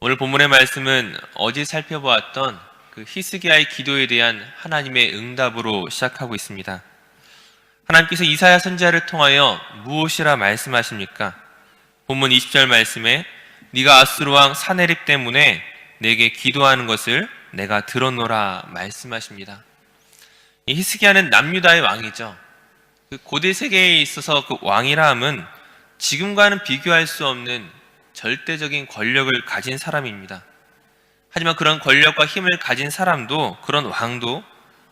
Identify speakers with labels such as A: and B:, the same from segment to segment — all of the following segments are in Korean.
A: 오늘 본문의 말씀은 어제 살펴보았던 그 히스기야의 기도에 대한 하나님의 응답으로 시작하고 있습니다. 하나님께서 이사야 선지자를 통하여 무엇이라 말씀하십니까? 본문 20절 말씀에 네가 아수르 왕 사네립 때문에 내게 기도하는 것을 내가 들었노라 말씀하십니다. 이 히스기야는 남유다의 왕이죠. 그 고대 세계에 있어서 그 왕이라 함은 지금과는 비교할 수 없는 절대적인 권력을 가진 사람입니다. 하지만 그런 권력과 힘을 가진 사람도, 그런 왕도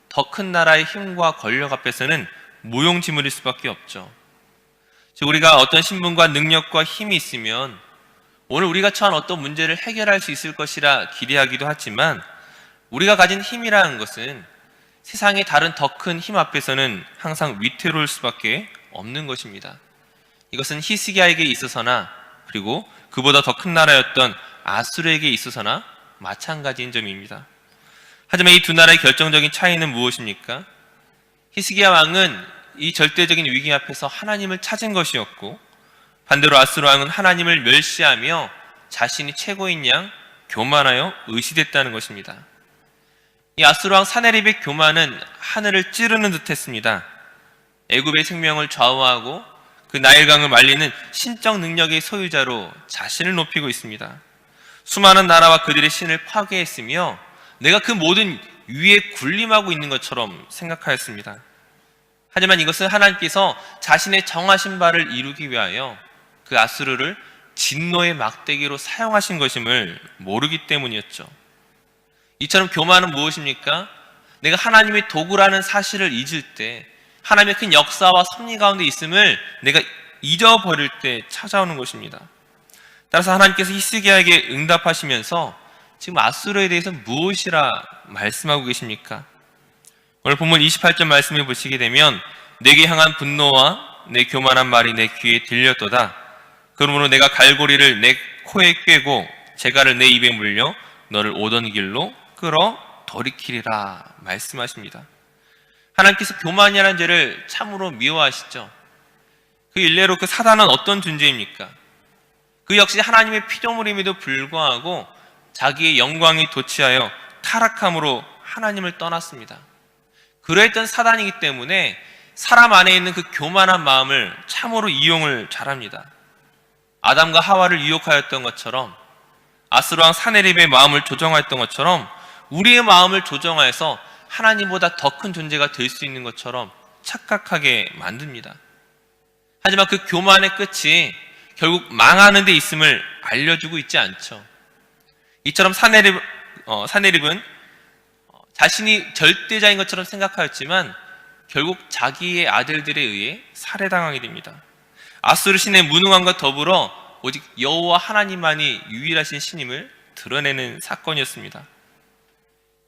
A: 더 큰 나라의 힘과 권력 앞에서는 무용지물일 수밖에 없죠. 즉, 우리가 어떤 신분과 능력과 힘이 있으면 오늘 우리가 처한 어떤 문제를 해결할 수 있을 것이라 기대하기도 하지만, 우리가 가진 힘이라는 것은 세상의 다른 더 큰 힘 앞에서는 항상 위태로울 수밖에 없는 것입니다. 이것은 히스기야에게 있어서나, 그리고 그보다 더 큰 나라였던 아수르에게 있어서나 마찬가지인 점입니다. 하지만 이 두 나라의 결정적인 차이는 무엇입니까? 히스기야 왕은 이 절대적인 위기 앞에서 하나님을 찾은 것이었고, 반대로 아수르 왕은 하나님을 멸시하며 자신이 최고인 양 교만하여 의시됐다는 것입니다. 이 아수르 왕 사네립의 교만은 하늘을 찌르는 듯 했습니다. 애굽의 생명을 좌우하고 그 나일강을 말리는 신적 능력의 소유자로 자신을 높이고 있습니다. 수많은 나라와 그들의 신을 파괴했으며 내가 그 모든 위에 군림하고 있는 것처럼 생각하였습니다. 하지만 이것은 하나님께서 자신의 정하신 바를 이루기 위하여 그 아수르를 진노의 막대기로 사용하신 것임을 모르기 때문이었죠. 이처럼 교만은 무엇입니까? 내가 하나님의 도구라는 사실을 잊을 때, 하나님의 큰 역사와 섭리 가운데 있음을 내가 잊어버릴 때 찾아오는 것입니다. 따라서 하나님께서 히스기야에게 응답하시면서 지금 아수르에 대해서 무엇이라 말씀하고 계십니까? 오늘 본문 28절 말씀을 보시게 되면 내게 향한 분노와 내 교만한 말이 내 귀에 들렸도다. 그러므로 내가 갈고리를 내 코에 꿰고 재갈을 내 입에 물려 너를 오던 길로 끌어 돌이키리라 말씀하십니다. 하나님께서 교만이라는 죄를 참으로 미워하시죠. 그 일례로 그 사단은 어떤 존재입니까? 그 역시 하나님의 피조물임에도 불구하고 자기의 영광이 도취하여 타락함으로 하나님을 떠났습니다. 그러했던 사단이기 때문에 사람 안에 있는 그 교만한 마음을 참으로 이용을 잘합니다. 아담과 하와를 유혹하였던 것처럼, 아수르 왕 사네립의 마음을 조정하였던 것처럼 우리의 마음을 조정하여서 하나님보다 더 큰 존재가 될 수 있는 것처럼 착각하게 만듭니다. 하지만 그 교만의 끝이 결국 망하는 데 있음을 알려주고 있지 않죠. 이처럼 사네립은 자신이 절대자인 것처럼 생각하였지만 결국 자기의 아들들에 의해 살해당하게 됩니다. 아수르 신의 무능함과 더불어 오직 여호와 하나님만이 유일하신 신임을 드러내는 사건이었습니다.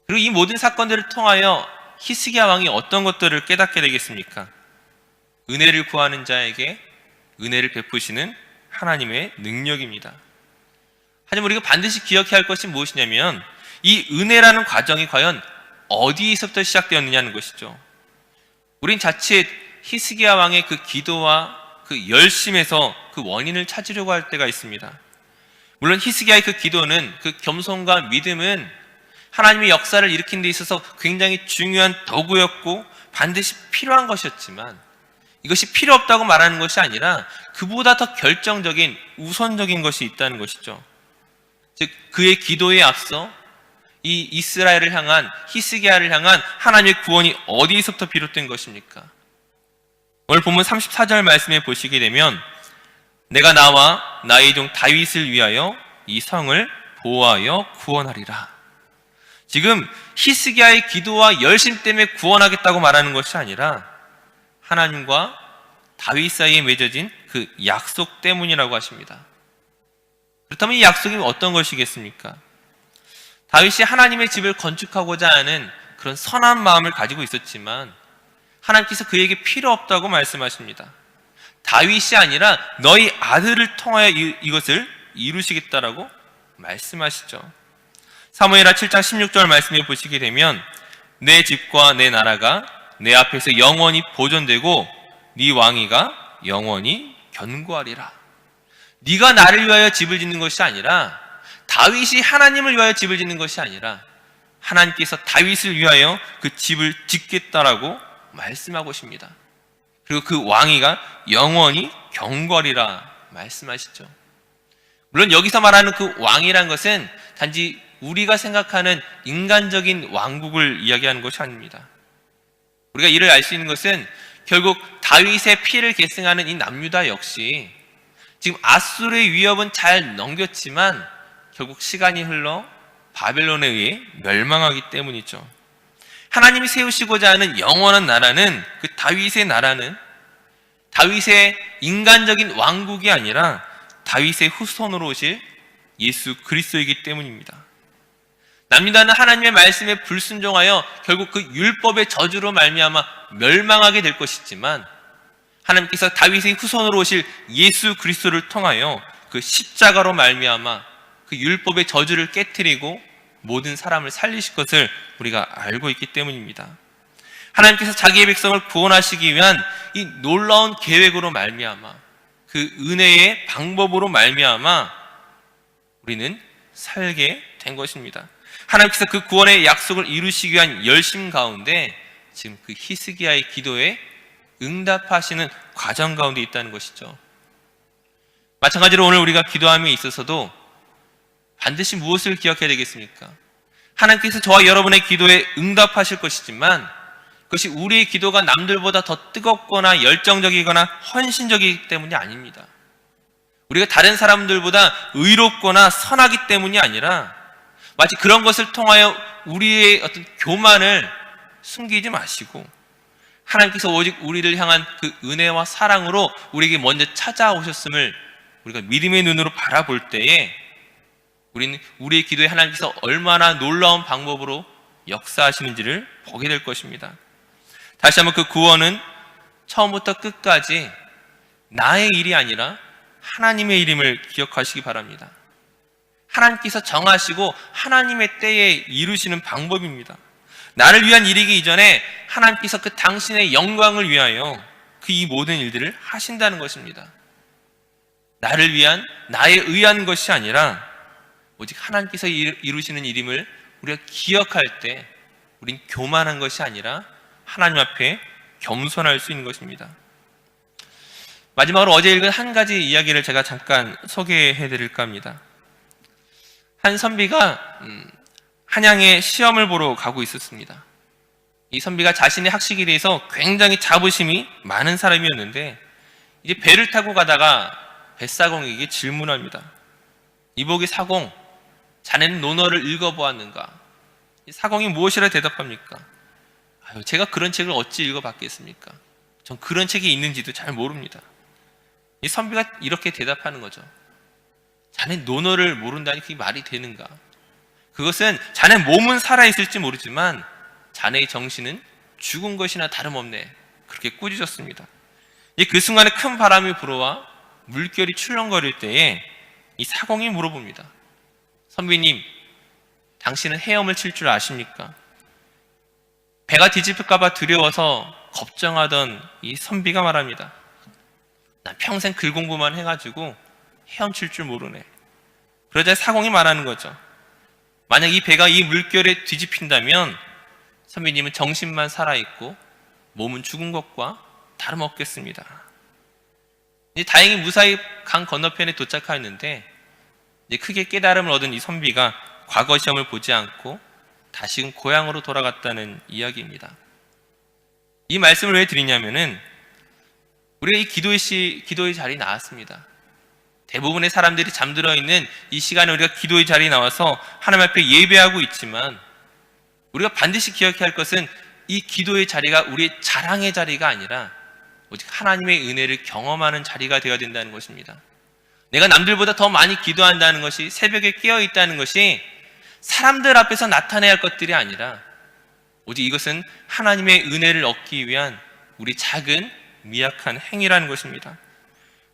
A: 그리고 이 모든 사건들을 통하여 히스기야 왕이 어떤 것들을 깨닫게 되겠습니까? 은혜를 구하는 자에게 은혜를 베푸시는 하나님의 능력입니다. 하지만 우리가 반드시 기억해야 할 것이 무엇이냐면 이 은혜라는 과정이 과연 어디에서부터 시작되었느냐는 것이죠. 우린 자칫 히스기야 왕의 그 기도와 그 열심에서 그 원인을 찾으려고 할 때가 있습니다. 물론 히스기야의 그 기도는, 그 겸손과 믿음은 하나님의 역사를 일으키는 데 있어서 굉장히 중요한 도구였고 반드시 필요한 것이었지만, 이것이 필요 없다고 말하는 것이 아니라 그보다 더 결정적인 우선적인 것이 있다는 것이죠. 즉 그의 기도에 앞서 이 이스라엘을 향한, 히스기야를 향한 하나님의 구원이 어디에서부터 비롯된 것입니까? 오늘 본문 34절 말씀에 보시게 되면 내가 나와 나의 종 다윗을 위하여 이 성을 보호하여 구원하리라. 지금 히스기야의 기도와 열심 때문에 구원하겠다고 말하는 것이 아니라 하나님과 다윗 사이에 맺어진 그 약속 때문이라고 하십니다. 그렇다면 이 약속이 어떤 것이겠습니까? 다윗이 하나님의 집을 건축하고자 하는 그런 선한 마음을 가지고 있었지만 하나님께서 그에게 필요 없다고 말씀하십니다. 다윗이 아니라 너희 아들을 통하여 이것을 이루시겠다라고 말씀하시죠. 사무엘하 7장 16절 말씀에 보시게 되면 내 집과 내 나라가 내 앞에서 영원히 보존되고 네 왕위가 영원히 견고하리라. 네가 나를 위하여 집을 짓는 것이 아니라 다윗이 하나님을 위하여 집을 짓는 것이 아니라 하나님께서 다윗을 위하여 그 집을 짓겠다라고 말씀하고 계십니다. 그리고 그 왕위가 영원히 경거리라 말씀하시죠. 물론 여기서 말하는 그 왕이란 것은 단지 우리가 생각하는 인간적인 왕국을 이야기하는 것이 아닙니다. 우리가 이를 알 수 있는 것은 결국 다윗의 피를 계승하는 이 남유다 역시 지금 아수르의 위협은 잘 넘겼지만 결국 시간이 흘러 바벨론에 의해 멸망하기 때문이죠. 하나님이 세우시고자 하는 영원한 나라는, 그 다윗의 나라는 다윗의 인간적인 왕국이 아니라 다윗의 후손으로 오실 예수 그리스도이기 때문입니다. 남유다는 하나님의 말씀에 불순종하여 결국 그 율법의 저주로 말미암아 멸망하게 될 것이지만, 하나님께서 다윗의 후손으로 오실 예수 그리스도를 통하여 그 십자가로 말미암아 그 율법의 저주를 깨트리고 모든 사람을 살리실 것을 우리가 알고 있기 때문입니다. 하나님께서 자기의 백성을 구원하시기 위한 이 놀라운 계획으로 말미암아, 그 은혜의 방법으로 말미암아 우리는 살게 된 것입니다. 하나님께서 그 구원의 약속을 이루시기 위한 열심 가운데 지금 그 히스기야의 기도에 응답하시는 과정 가운데 있다는 것이죠. 마찬가지로 오늘 우리가 기도함에 있어서도 반드시 무엇을 기억해야 되겠습니까? 하나님께서 저와 여러분의 기도에 응답하실 것이지만 그것이 우리의 기도가 남들보다 더 뜨겁거나 열정적이거나 헌신적이기 때문이 아닙니다. 우리가 다른 사람들보다 의롭거나 선하기 때문이 아니라 마치 그런 것을 통하여 우리의 어떤 교만을 숨기지 마시고 하나님께서 오직 우리를 향한 그 은혜와 사랑으로 우리에게 먼저 찾아오셨음을 우리가 믿음의 눈으로 바라볼 때에 우리는 우리의 기도에 하나님께서 얼마나 놀라운 방법으로 역사하시는지를 보게 될 것입니다. 다시 한번 그 구원은 처음부터 끝까지 나의 일이 아니라 하나님의 일임을 기억하시기 바랍니다. 하나님께서 정하시고 하나님의 때에 이루시는 방법입니다. 나를 위한 일이기 이전에 하나님께서 그 당신의 영광을 위하여 그 이 모든 일들을 하신다는 것입니다. 나를 위한, 나에 의한 것이 아니라 오직 하나님께서 이루시는 일임을 우리가 기억할 때 우린 교만한 것이 아니라 하나님 앞에 겸손할 수 있는 것입니다. 마지막으로 어제 읽은 한 가지 이야기를 제가 잠깐 소개해 드릴까 합니다. 한 선비가 한양에 시험을 보러 가고 있었습니다. 이 선비가 자신의 학식에 대해서 굉장히 자부심이 많은 사람이었는데 이제 배를 타고 가다가 뱃사공에게 질문합니다. 이보기 사공, 자네는 논어를 읽어보았는가? 이 사공이 무엇이라 대답합니까? 아유, 제가 그런 책을 어찌 읽어봤겠습니까? 전 그런 책이 있는지도 잘 모릅니다. 이 선비가 이렇게 대답하는 거죠. 자네 논어를 모른다니 그게 말이 되는가? 그것은 자네 몸은 살아있을지 모르지만 자네의 정신은 죽은 것이나 다름없네. 그렇게 꾸짖었습니다. 그 순간에 큰 바람이 불어와 물결이 출렁거릴 때에 이 사공이 물어봅니다. 선비님, 당신은 헤엄을 칠 줄 아십니까? 배가 뒤집힐까봐 두려워서 걱정하던 이 선비가 말합니다. 난 평생 글 공부만 해가지고 헤엄칠 줄 모르네. 그러자 사공이 말하는 거죠. 만약 이 배가 이 물결에 뒤집힌다면 선비님은 정신만 살아있고 몸은 죽은 것과 다름없겠습니다. 다행히 무사히 강 건너편에 도착하였는데 크게 깨달음을 얻은 이 선비가 과거 시험을 보지 않고 다시금 고향으로 돌아갔다는 이야기입니다. 이 말씀을 왜 드리냐면은 우리가 이 기도의 자리에 나왔습니다. 대부분의 사람들이 잠들어 있는 이 시간에 우리가 기도의 자리에 나와서 하나님 앞에 예배하고 있지만 우리가 반드시 기억해야 할 것은 이 기도의 자리가 우리의 자랑의 자리가 아니라 오직 하나님의 은혜를 경험하는 자리가 되어야 된다는 것입니다. 내가 남들보다 더 많이 기도한다는 것이, 새벽에 깨어 있다는 것이 사람들 앞에서 나타내야 할 것들이 아니라 오직 이것은 하나님의 은혜를 얻기 위한 우리 작은 미약한 행위라는 것입니다.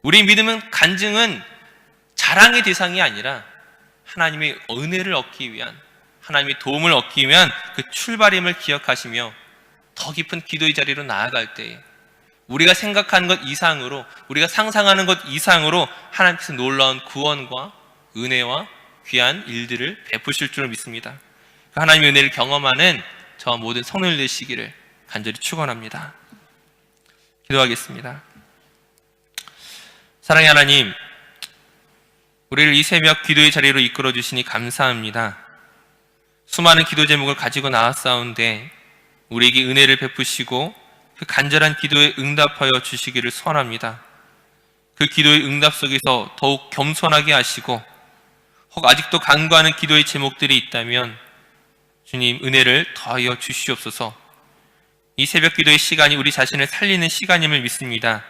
A: 우리 믿음은 간증은 자랑의 대상이 아니라 하나님의 은혜를 얻기 위한, 하나님의 도움을 얻기 위한 그 출발임을 기억하시며 더 깊은 기도의 자리로 나아갈 때에 우리가 생각하는 것 이상으로, 우리가 상상하는 것 이상으로 하나님께서 놀라운 구원과 은혜와 귀한 일들을 베푸실 줄 믿습니다. 그 하나님의 은혜를 경험하는 저와 모든 성도들 되시기를 간절히 축원합니다. 기도하겠습니다. 사랑의 하나님, 우리를 이 새벽 기도의 자리로 이끌어 주시니 감사합니다. 수많은 기도 제목을 가지고 나왔사온데 우리에게 은혜를 베푸시고 그 간절한 기도에 응답하여 주시기를 소원합니다. 그 기도의 응답 속에서 더욱 겸손하게 하시고 혹 아직도 간구하는 기도의 제목들이 있다면 주님 은혜를 더하여 주시옵소서. 이 새벽 기도의 시간이 우리 자신을 살리는 시간임을 믿습니다.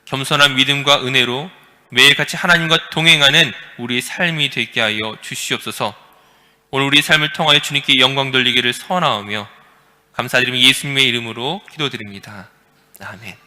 A: 겸손한 믿음과 은혜로 매일같이 하나님과 동행하는 우리의 삶이 되게 하여 주시옵소서. 오늘 우리의 삶을 통하여 주님께 영광 돌리기를 소원하오며 감사드리며 예수님의 이름으로 기도드립니다. 아멘.